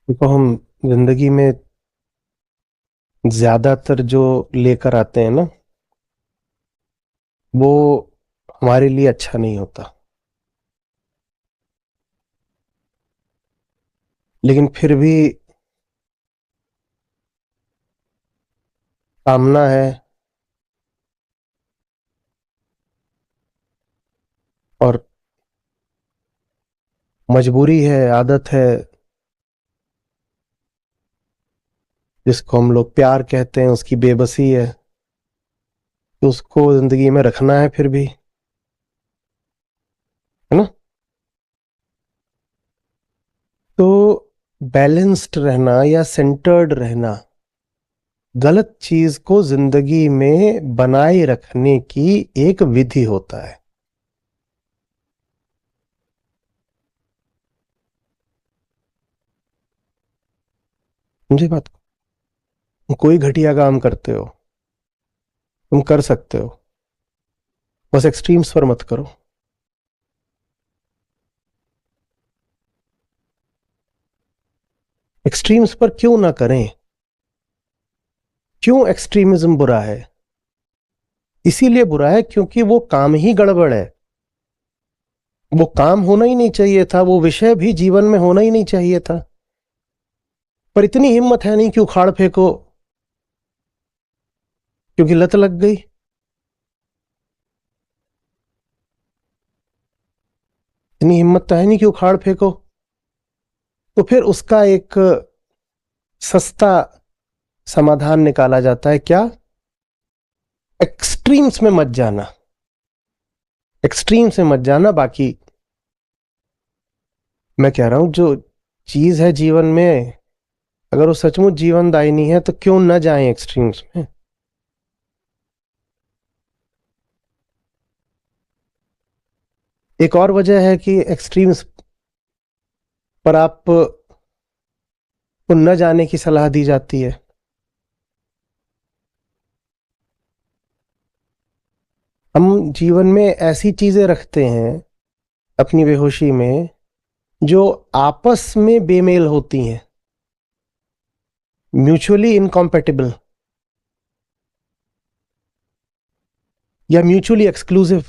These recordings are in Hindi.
देखो, हम जिंदगी में ज्यादातर जो लेकर आते हैं ना, वो हमारे लिए अच्छा नहीं होता। लेकिन फिर भी सामना है और मजबूरी है, आदत है, जिसको हम लोग प्यार कहते हैं, उसकी बेबसी है, तो उसको जिंदगी में रखना है फिर भी, है ना। तो बैलेंस्ड रहना या सेंटर्ड रहना गलत चीज को जिंदगी में बनाए रखने की एक विधि होता है। मुझे बात, कोई घटिया काम करते हो, तुम कर सकते हो, बस एक्सट्रीम्स पर मत करो। एक्सट्रीम्स पर क्यों ना करें? क्यों एक्सट्रीमिज्म बुरा है? इसीलिए बुरा है क्योंकि वो काम ही गड़बड़ है। वो काम होना ही नहीं चाहिए था, वो विषय भी जीवन में होना ही नहीं चाहिए था। पर इतनी हिम्मत है नहीं कि उखाड़ फेंको, क्योंकि लत लग गई। इतनी हिम्मत तो है नहीं कि उखाड़ फेंको। तो फिर उसका एक सस्ता समाधान निकाला जाता है, क्या? एक्सट्रीम्स में मत जाना। एक्सट्रीम्स में मत जाना। बाकी मैं कह रहा हूं, जो चीज है जीवन में, अगर वो सचमुच जीवनदायिनी है तो क्यों न जाएं एक्सट्रीम्स में। एक और वजह है कि एक्सट्रीम्स पर आपको न जाने की सलाह दी जाती है। हम जीवन में ऐसी चीजें रखते हैं अपनी बेहोशी में, जो आपस में बेमेल होती हैं, म्यूचुअली इनकॉम्पेटिबल या म्यूचुअली एक्सक्लूसिव।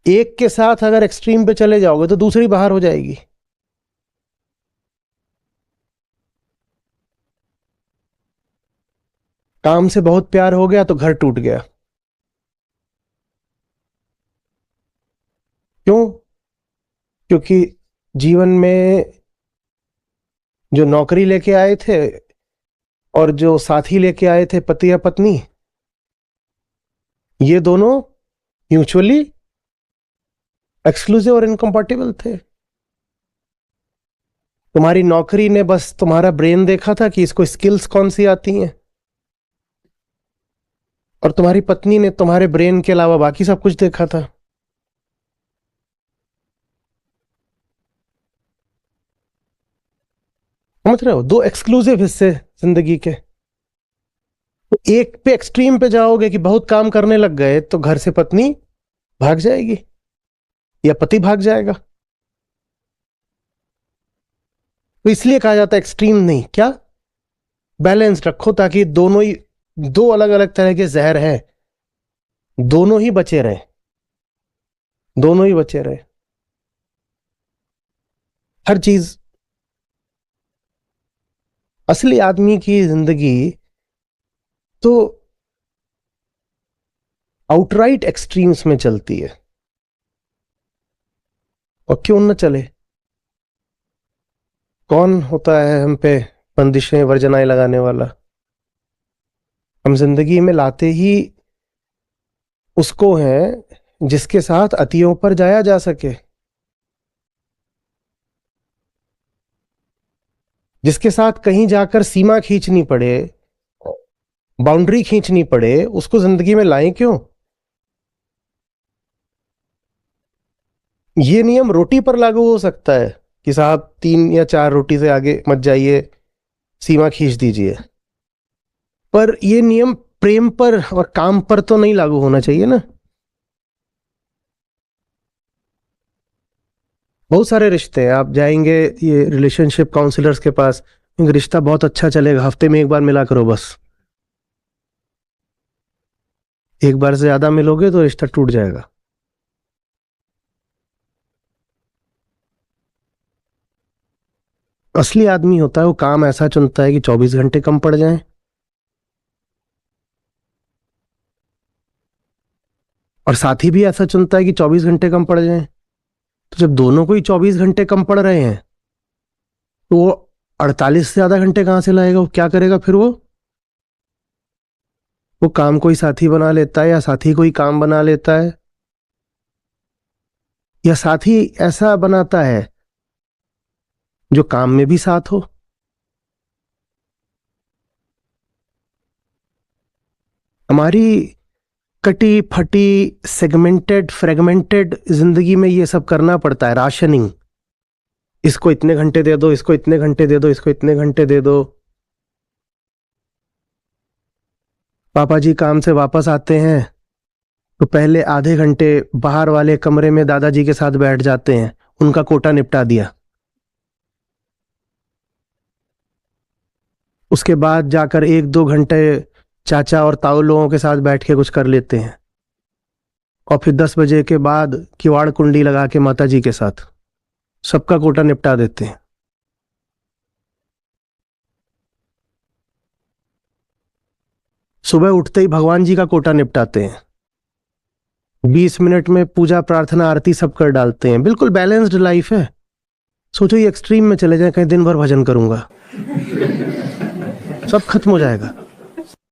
एक के साथ अगर एक्सट्रीम पे चले जाओगे तो दूसरी बाहर हो जाएगी। काम से बहुत प्यार हो गया तो घर टूट गया। क्यों? क्योंकि जीवन में जो नौकरी लेके आए थे और जो साथी लेके आए थे, पति या पत्नी, ये दोनों म्यूचुअली एक्सक्लूसिव और इनकम्पैटिबल थे। तुम्हारी नौकरी ने बस तुम्हारा ब्रेन देखा था कि इसको स्किल्स कौन सी आती हैं, और तुम्हारी पत्नी ने तुम्हारे ब्रेन के अलावा बाकी सब कुछ देखा था। समझ रहे हो? दो एक्सक्लूसिव हिस्से जिंदगी के। तो एक पे एक्सट्रीम पे जाओगे कि बहुत काम करने लग गए, तो घर से पत्नी भाग जाएगी या पति भाग जाएगा। तो इसलिए कहा जाता है एक्सट्रीम नहीं, क्या, बैलेंस रखो, ताकि दोनों ही, दो अलग अलग तरह के जहर हैं, दोनों ही बचे रहे। दोनों ही बचे रहे। हर चीज, असली आदमी की जिंदगी तो आउटराइट एक्सट्रीम्स में चलती है। और क्यों न चले? कौन होता है हम पे बंदिशें वर्जनाएं लगाने वाला? हम जिंदगी में लाते ही उसको हैं जिसके साथ अतियों पर जाया जा सके, जिसके साथ कहीं जाकर सीमा खींचनी पड़े, बाउंड्री खींचनी पड़े, उसको जिंदगी में लाएं क्यों? ये नियम रोटी पर लागू हो सकता है कि साहब 3 या 4 रोटी से आगे मत जाइए, सीमा खींच दीजिए। पर ये नियम प्रेम पर और काम पर तो नहीं लागू होना चाहिए ना। बहुत सारे रिश्ते हैं, आप जाएंगे ये रिलेशनशिप काउंसलर्स के पास, रिश्ता बहुत अच्छा चलेगा, हफ्ते में एक बार मिला करो बस। एक बार से ज्यादा मिलोगे तो रिश्ता टूट जाएगा। असली आदमी होता है वो काम ऐसा चुनता है कि 24 घंटे कम पड़ जाएं, और साथी भी ऐसा चुनता है कि 24 घंटे कम पड़ जाएं। तो जब दोनों को ही 24 घंटे कम पड़ रहे हैं तो वो 48 से ज्यादा घंटे कहां से लाएगा? वो क्या करेगा फिर? वो काम को ही साथी बना लेता है, या साथी को ही काम बना लेता है, या साथी ऐसा बनाता है जो काम में भी साथ हो। हमारी कटी फटी सेगमेंटेड फ्रेगमेंटेड जिंदगी में ये सब करना पड़ता है, राशनिंग। इसको इतने घंटे दे दो, इसको इतने घंटे दे दो, इसको इतने घंटे दे दो। पापा जी काम से वापस आते हैं तो पहले आधे घंटे बाहर वाले कमरे में दादाजी के साथ बैठ जाते हैं, उनका कोटा निपटा दिया। उसके बाद जाकर 1-2 घंटे चाचा और ताऊ लोगों के साथ बैठ के कुछ कर लेते हैं, और फिर 10 बजे के बाद किवाड़ कुंडी लगा के माता जी के साथ सबका कोटा निपटा देते हैं। सुबह उठते ही भगवान जी का कोटा निपटाते हैं, 20 मिनट में पूजा प्रार्थना आरती सब कर डालते हैं। बिल्कुल बैलेंस्ड लाइफ है। सोचो ये एक्सट्रीम में चले जाए, कहीं दिन भर भजन करूंगा, सब खत्म हो जाएगा।